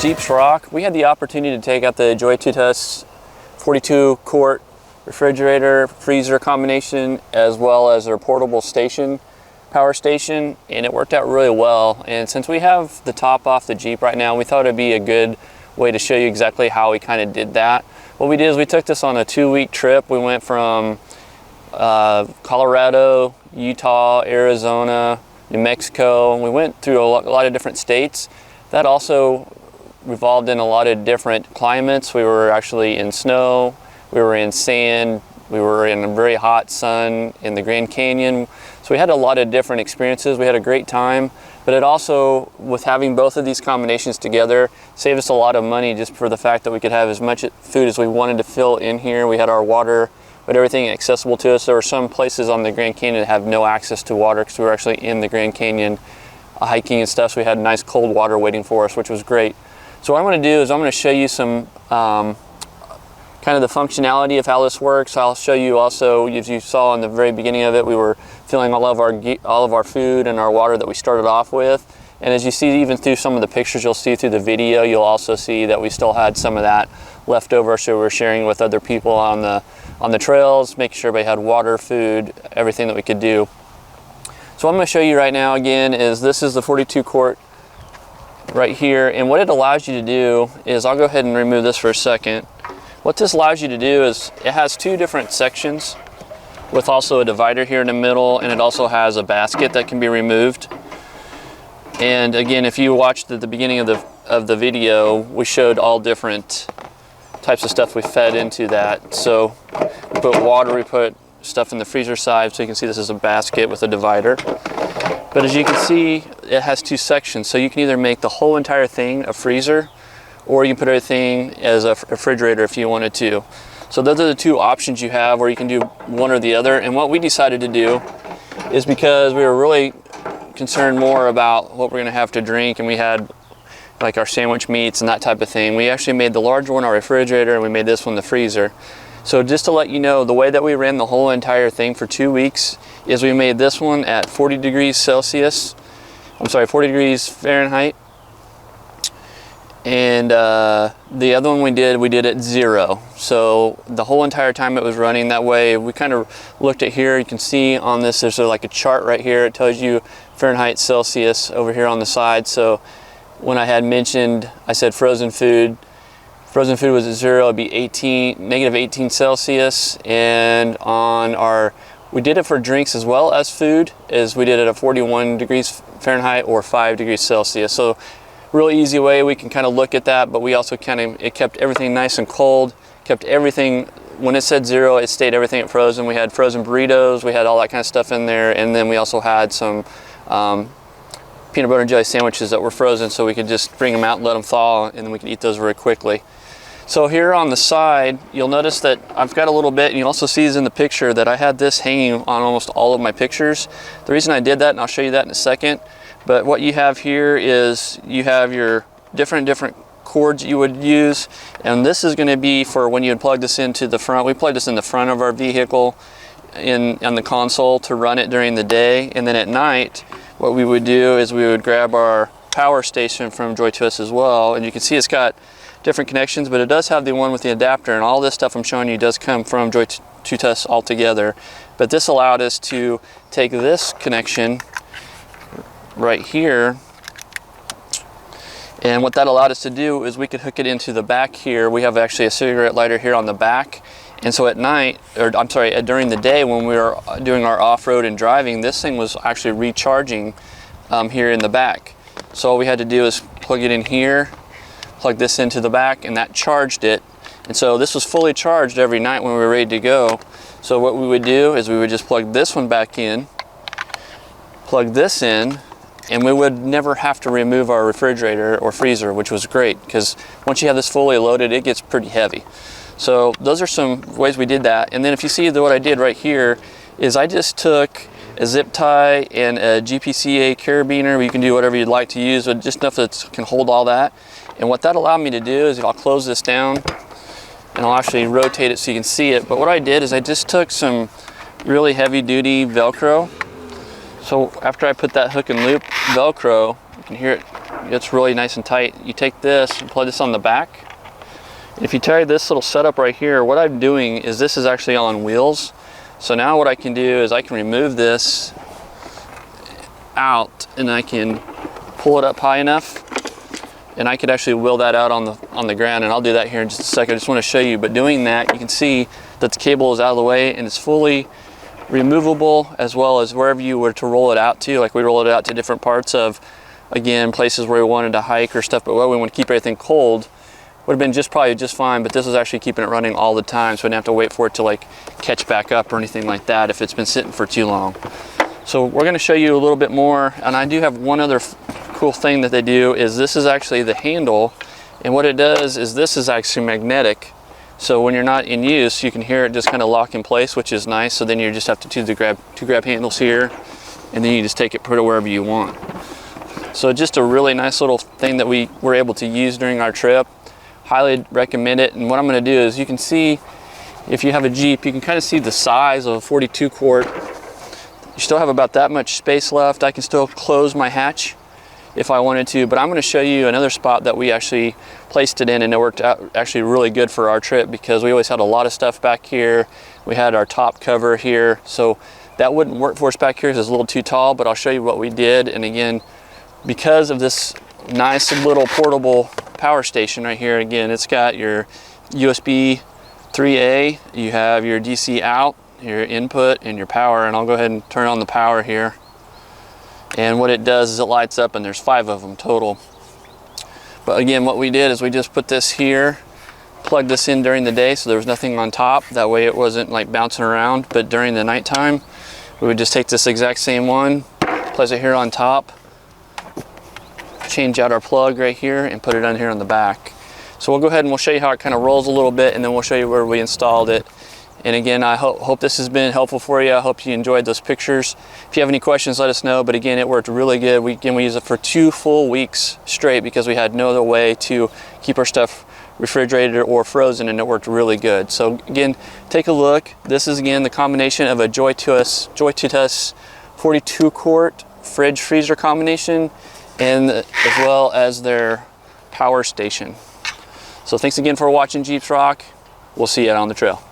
Jeeps rock. We had the opportunity to take out the Joytutus 42 quart refrigerator freezer combination, as well as their portable station, power station, and it worked out really well. And since we have the top off the Jeep right now, we thought it'd be a good way to show you exactly how we kind of did that. What we did is we took this on a 2-week trip. We went from Colorado, Utah, Arizona, New Mexico, and we went through a lot of different states. That also revolved in a lot of different climates. We were actually in snow, we were in sand, we were in a very hot sun in the Grand Canyon. So we had a lot of different experiences. We had a great time, but it also, with having both of these combinations together, saved us a lot of money just for the fact that we could have as much food as we wanted to fill in here. We had our water, but everything accessible to us. There were some places on the Grand Canyon that have no access to water because we were actually in the Grand Canyon hiking and stuff, so we had nice cold water waiting for us, which was great. So what I'm going to do is I'm going to show you some kind of the functionality of how this works. I'll show you also, as you saw in the very beginning of it, we were filling all of our food and our water that we started off with. And as you see, even through some of the pictures you'll see through the video, you'll also see that we still had some of that left over, so we're sharing with other people on the trails, making sure everybody had water, food, everything that we could do. So what I'm going to show you right now again is this is the 42 quart right here, and what it allows you to do is, I'll go ahead and remove this for a second. What this allows you to do is it has 2 different sections with also a divider here in the middle, and it also has a basket that can be removed. And again, if you watched at the beginning of the video, we showed all different types of stuff we fed into that. So we put water, we put stuff in the freezer side, so you can see this is a basket with a divider. But as you can see, it has 2 sections, so you can either make the whole entire thing a freezer, or you can put everything as a refrigerator if you wanted to. So those are the 2 options you have, or you can do one or the other. And what we decided to do is, because we were really concerned more about what we're going to have to drink, and we had like our sandwich meats and that type of thing, we actually made the larger one our refrigerator, and we made this one the freezer. So just to let you know, the way that we ran the whole entire thing for 2 weeks is we made this one at 40 degrees Celsius, 40 degrees Fahrenheit. And the other one we did at 0. So the whole entire time it was running that way. We kind of looked at here, you can see on this, there's like a chart right here. It tells you Fahrenheit, Celsius over here on the side. So when I had mentioned, I said frozen food was at 0, it'd be negative 18 Celsius. And we did it for drinks as well as food, as we did it at 41 degrees Fahrenheit or 5 degrees Celsius. So real easy way we can kind of look at that, but we also it kept everything nice and cold, kept everything, when it said 0, it stayed everything at frozen. We had frozen burritos, we had all that kind of stuff in there, and then we also had some peanut butter and jelly sandwiches that were frozen, so we could just bring them out and let them thaw, and then we could eat those very quickly. So here on the side, you'll notice that I've got a little bit, and you'll also see in the picture that I had this hanging on almost all of my pictures. The reason I did that, and I'll show you that in a second, but what you have here is you have your different cords you would use, and this is going to be for when you would plug this into the front. We plugged this in the front of our vehicle on the console to run it during the day, and then at night what we would do is we would grab our power station from Joytutus as well, and you can see it's got different connections, but it does have the one with the adapter, and all this stuff I'm showing you does come from Joytutus altogether. But this allowed us to take this connection right here, and what that allowed us to do is we could hook it into the back here. We have actually a cigarette lighter here on the back, and so at night, during the day when we were doing our off-road and driving, this thing was actually recharging here in the back. So all we had to do is plug it in here, plug this into the back, and that charged it. And so this was fully charged every night when we were ready to go. So what we would do is we would just plug this one back in, plug this in, and we would never have to remove our refrigerator or freezer, which was great, because once you have this fully loaded, it gets pretty heavy. So those are some ways we did that. And then if you see what I did right here is I just took a zip tie and a GPCA carabiner. You can do whatever you'd like to use, but just enough that can hold all that. And what that allowed me to do is, I'll close this down and I'll actually rotate it so you can see it. But what I did is I just took some really heavy duty Velcro. So after I put that hook and loop Velcro, you can hear it it's really nice and tight. You take this and plug this on the back. If you tie this little setup right here, what I'm doing is this is actually on wheels. So now what I can do is I can remove this out and I can pull it up high enough and I could actually wheel that out on the ground, and I'll do that here in just a second. I just want to show you, but doing that you can see that the cable is out of the way and it's fully removable, as well as wherever you were to roll it out to. Like we roll it out to different parts of, again, places where we wanted to hike or stuff, but where we want to keep everything cold, would have been probably just fine, but this is actually keeping it running all the time, so we didn't have to wait for it to like catch back up or anything like that if it's been sitting for too long. So we're going to show you a little bit more, and I do have one other cool thing that they do is this is actually the handle, and what it does is this is actually magnetic, so when you're not in use you can hear it just kind of lock in place, which is nice. So then you just have to do the grab handles here, and then you just take it, put it wherever you want. So just a really nice little thing that we were able to use during our trip. Highly recommend it. And what I'm going to do is, you can see, if you have a Jeep, you can kind of see the size of a 42 quart. You still have about that much space left. I can still close my hatch if I wanted to, but I'm going to show you another spot that we actually placed it in, and it worked out actually really good for our trip because we always had a lot of stuff back here. We had our top cover here, so that wouldn't work for us back here because it's a little too tall, but I'll show you what we did. And again, because of this nice little portable power station right here, again, it's got your USB 3A, you have your DC out, your input, and your power. And I'll go ahead and turn on the power here. And what it does is it lights up, and there's 5 of them total. But again, what we did is we just put this here, plugged this in during the day so there was nothing on top. That way it wasn't like bouncing around. But during the nighttime, we would just take this exact same one, place it here on top, change out our plug right here, and put it on here on the back. So we'll go ahead and we'll show you how it kind of rolls a little bit, and then we'll show you where we installed it. And again, I hope this has been helpful for you. I hope you enjoyed those pictures. If you have any questions, let us know. But again, it worked really good. We used it for 2 full weeks straight because we had no other way to keep our stuff refrigerated or frozen, and it worked really good. So again, take a look. This is again the combination of a Joytutus 42 quart fridge freezer combination, and as well as their power station. So thanks again for watching Jeeps Rock. We'll see you out on the trail.